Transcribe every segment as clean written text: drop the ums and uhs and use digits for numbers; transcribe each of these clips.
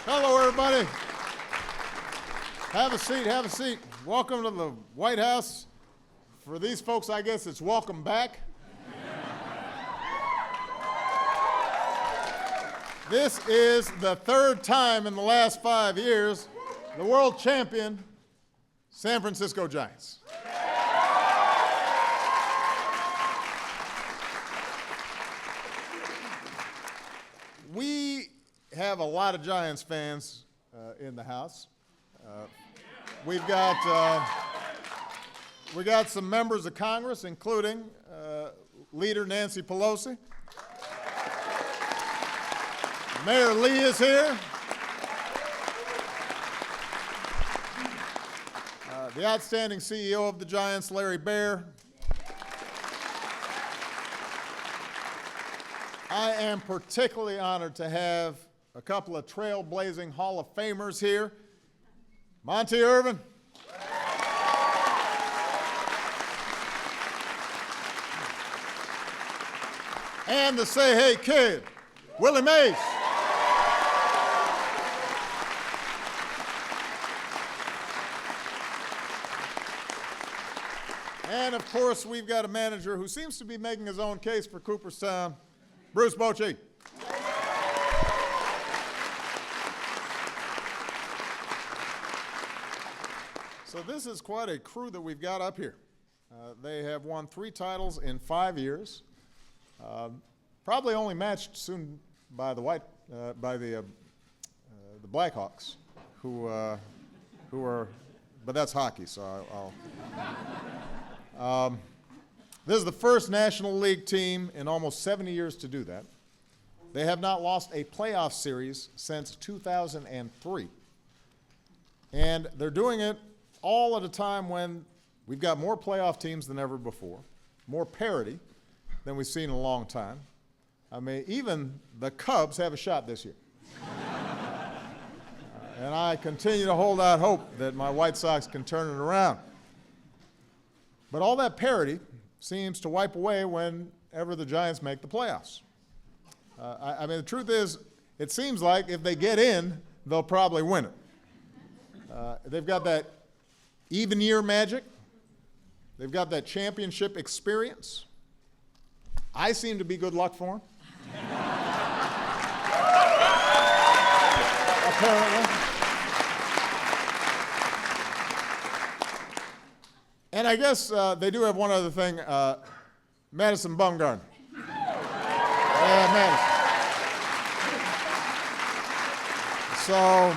Hello, everybody. Have a seat, have a seat. Welcome to the White House. For these folks, I guess it's welcome back. This is the third time in the last 5 years the world champion, San Francisco Giants. We have a lot of Giants fans in the house. We got some members of Congress, including Leader Nancy Pelosi. Mayor Lee is here. The outstanding CEO of the Giants, Larry Baer. I am particularly honored to have a couple of trailblazing Hall of Famers here. Monty Irvin. And the Say Hey Kid, Willie Mays. And of course, we've got a manager who seems to be making his own case for Cooperstown, Bruce Bochy. So this is quite a crew that we've got up here. They have won 3 titles in 5 years. Probably only matched soon by the Blackhawks, who are, but that's hockey. So this is the first National League team in almost 70 years to do that. They have not lost a playoff series since 2003, and they're doing it all at a time when we've got more playoff teams than ever before, more parity than we've seen in a long time. I mean, even the Cubs have a shot this year. And I continue to hold out hope that my White Sox can turn it around. But all that parity seems to wipe away whenever the Giants make the playoffs. I mean, the truth is, it seems like if they get in, they'll probably win it. They've got that even year magic. They've got that championship experience. I seem to be good luck for them. Apparently. And I guess they do have one other thing, Madison Bumgarner. Madison. So,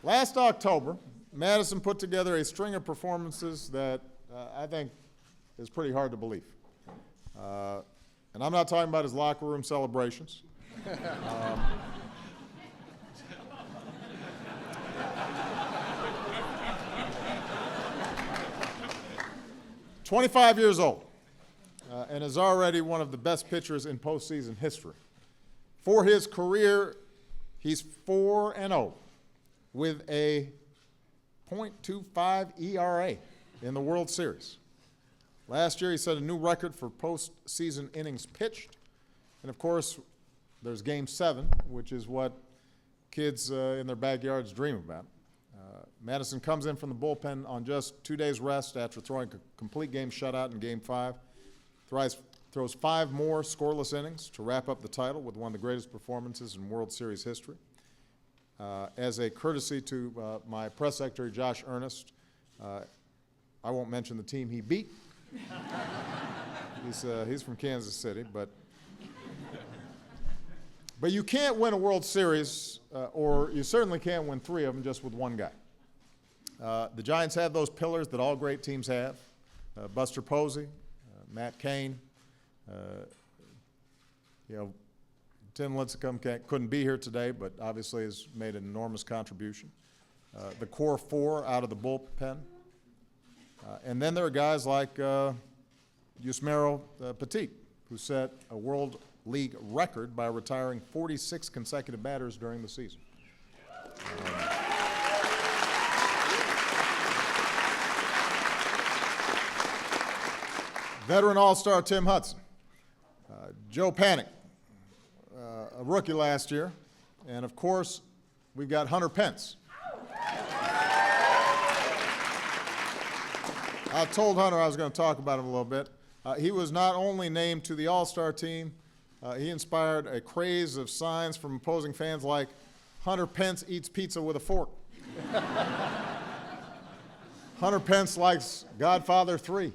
last October, Madison put together a string of performances that I think is pretty hard to believe. And I'm not talking about his locker room celebrations. 25 years old, and is already one of the best pitchers in postseason history. For his career, he's 4-0 with a .25 ERA in the World Series. Last year, he set a new record for postseason innings pitched. And of course, there's Game 7, which is what kids in their backyards dream about. Madison comes in from the bullpen on just 2 days rest after throwing a complete game shutout in Game 5. Throws 5 more scoreless innings to wrap up the title with one of the greatest performances in World Series history. As a courtesy to my press secretary, Josh Earnest, I won't mention the team he beat. He's from Kansas City, but you can't win a World Series, or you certainly can't win 3 of them just with one guy. The Giants have those pillars that all great teams have: Buster Posey, Matt Cain. Tim Lincecum couldn't be here today, but obviously has made an enormous contribution. The core 4 out of the bullpen. And then there are guys like Yusmeiro Petit, who set a World League record by retiring 46 consecutive batters during the season. Veteran All-Star Tim Hudson. Joe Panik, a rookie last year, And of course, we've got Hunter Pence. I told Hunter I was going to talk about him a little bit. He was not only named to the All-Star team, he inspired a craze of signs from opposing fans like, "Hunter Pence eats pizza with a fork." Hunter Pence likes Godfather 3.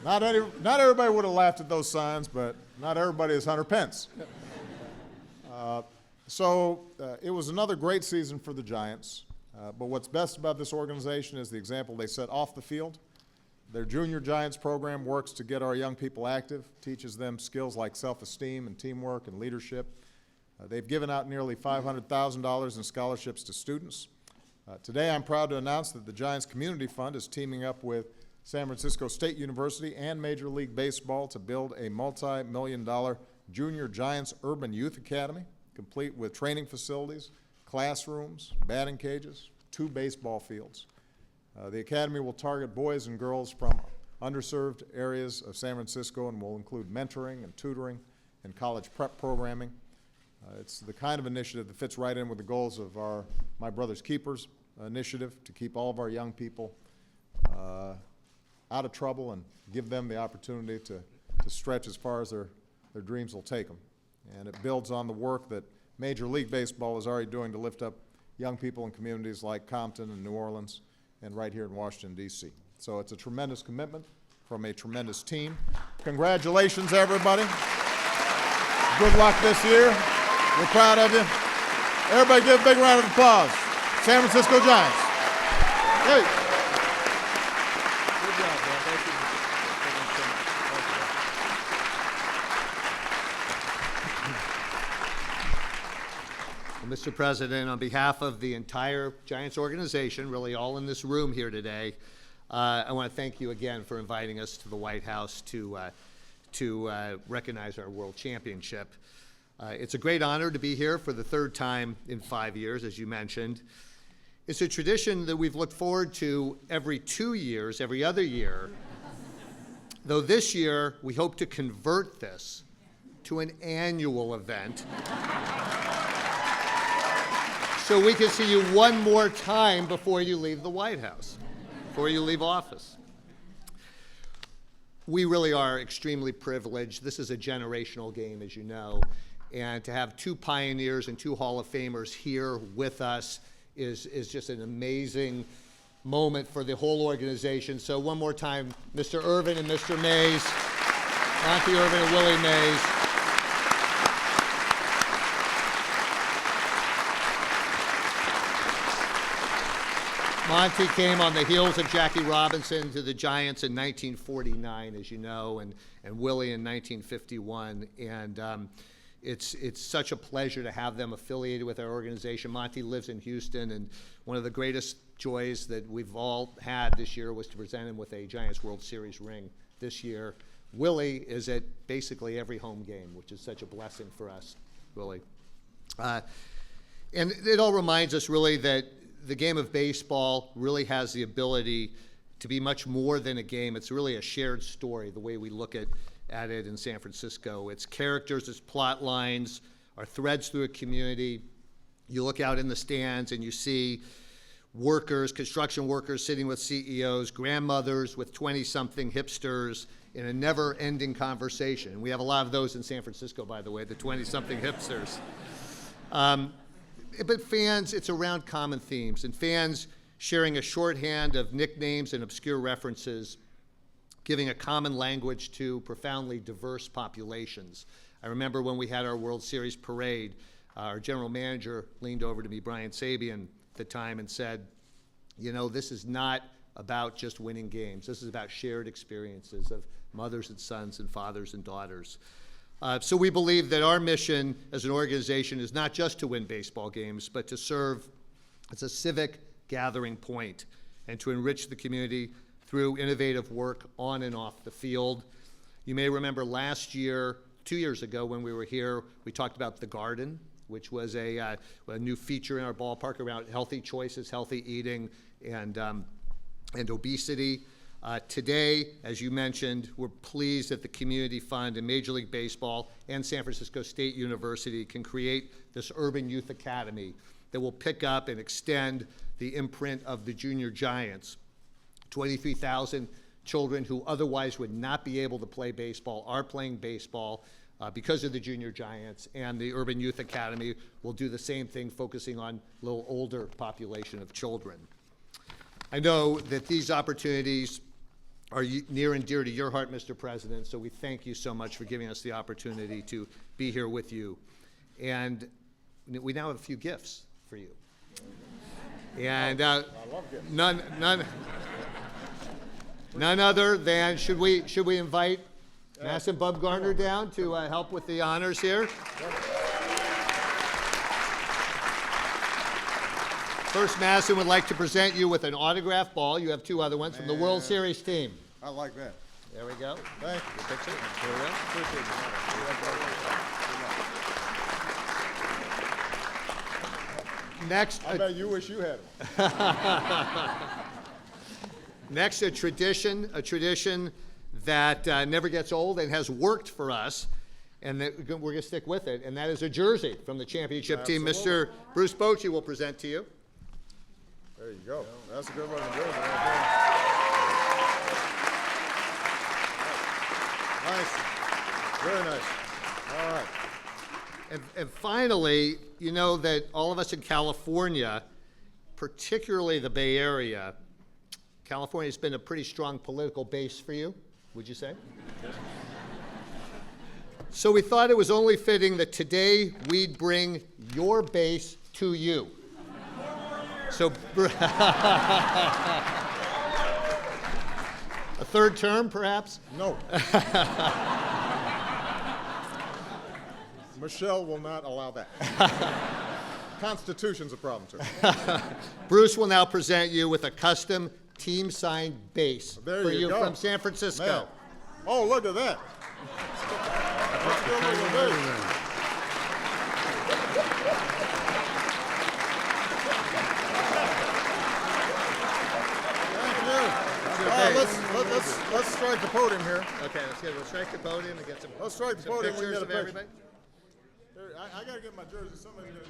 Not everybody would have laughed at those signs, but not everybody is Hunter Pence. It was another great season for the Giants, but what's best about this organization is the example they set off the field. Their Junior Giants program works to get our young people active, teaches them skills like self-esteem and teamwork and leadership. They've given out nearly $500,000 in scholarships to students. Today, I'm proud to announce that the Giants Community Fund is teaming up with San Francisco State University and Major League Baseball to build a multi-million-dollar Junior Giants Urban Youth Academy, complete with training facilities, classrooms, batting cages, 2 baseball fields. The academy will target boys and girls from underserved areas of San Francisco and will include mentoring and tutoring and college prep programming. It's the kind of initiative that fits right in with the goals of our My Brother's Keepers initiative to keep all of our young people out of trouble and give them the opportunity to stretch as far as their dreams will take them. And it builds on the work that Major League Baseball is already doing to lift up young people in communities like Compton and New Orleans and right here in Washington, D.C. So it's a tremendous commitment from a tremendous team. Congratulations, everybody. Good luck this year. We're proud of you. Everybody give a big round of applause. San Francisco Giants. Hey. Good job, man. Thank you. Mr. President, on behalf of the entire Giants organization, really all in this room here today, I want to thank you again for inviting us to the White House to recognize our World Championship. It's a great honor to be here for the 3rd time in 5 years, as you mentioned. It's a tradition that we've looked forward to every 2 years, every other year, though this year we hope to convert this to an annual event so we can see you one more time before you leave the White House, before you leave office. We really are extremely privileged. This is a generational game, as you know. And to have 2 pioneers and 2 Hall of Famers here with us is just an amazing moment for the whole organization. So one more time, Mr. Irvin and Mr. Mays, Monty Irvin and Willie Mays. Monty came on the heels of Jackie Robinson to the Giants in 1949, as you know, and Willie in 1951. And it's such a pleasure to have them affiliated with our organization. Monty lives in Houston, and one of the greatest joys that we've all had this year was to present him with a Giants World Series ring this year. Willie is at basically every home game, which is such a blessing for us, Willie. And it all reminds us really that the game of baseball really has the ability to be much more than a game. It's really a shared story, the way we look at it in San Francisco. It's characters, it's plot lines, our threads through a community. You look out in the stands and you see workers, construction workers sitting with CEOs, grandmothers with 20-something hipsters in a never-ending conversation. And we have a lot of those in San Francisco, by the way, the 20-something hipsters. But fans, it's around common themes, and fans sharing a shorthand of nicknames and obscure references, giving a common language to profoundly diverse populations. I remember when we had our World Series parade, our general manager leaned over to me, Brian Sabian, at the time and said, you know, this is not about just winning games. This is about shared experiences of mothers and sons and fathers and daughters. So we believe that our mission as an organization is not just to win baseball games, but to serve as a civic gathering point and to enrich the community through innovative work on and off the field. You may remember last year, 2 years ago when we were here, we talked about The Garden, which was a new feature in our ballpark around healthy choices, healthy eating, and obesity. Today, as you mentioned, we're pleased that the Community Fund and Major League Baseball and San Francisco State University can create this Urban Youth Academy that will pick up and extend the imprint of the Junior Giants. 23,000 children who otherwise would not be able to play baseball are playing baseball because of the Junior Giants, and the Urban Youth Academy will do the same thing, focusing on a little older population of children. I know that these opportunities are near and dear to your heart, Mr. President, so we thank you so much for giving us the opportunity to be here with you. And we now have a few gifts for you. And I love gifts. None other than, should we invite Masson Bumgarner down to help with the honors here? First, Masson would like to present you with an autograph ball. You have two other ones from the World Series team. I like that. There we go. Thank you. Your picture. There we go. Appreciate it. Next, I bet you wish you had one. next, a tradition that never gets old and has worked for us, and that we're going to stick with it, and that is a jersey from the championship team. Absolutely. Mr. Bruce Bochy will present to you. There you go. That's a good looking jersey right there. Nice. Very nice. All right. And finally, you know that all of us in California, particularly the Bay Area, California has been a pretty strong political base for you, would you say? So we thought it was only fitting that today we'd bring your base to you. So a third term, perhaps? No. Michelle will not allow that. Constitution's a problem, too. Bruce will now present you with a custom team-signed base There for you you go. from San Francisco. Man. Oh, look at that. Let's give her a base. Thank you. All right, let's strike the podium here. Okay, let's strike the podium and get some, Let's strike the some podium. We pictures can of get a everybody. picture. I gotta get my jersey. Somebody's gonna.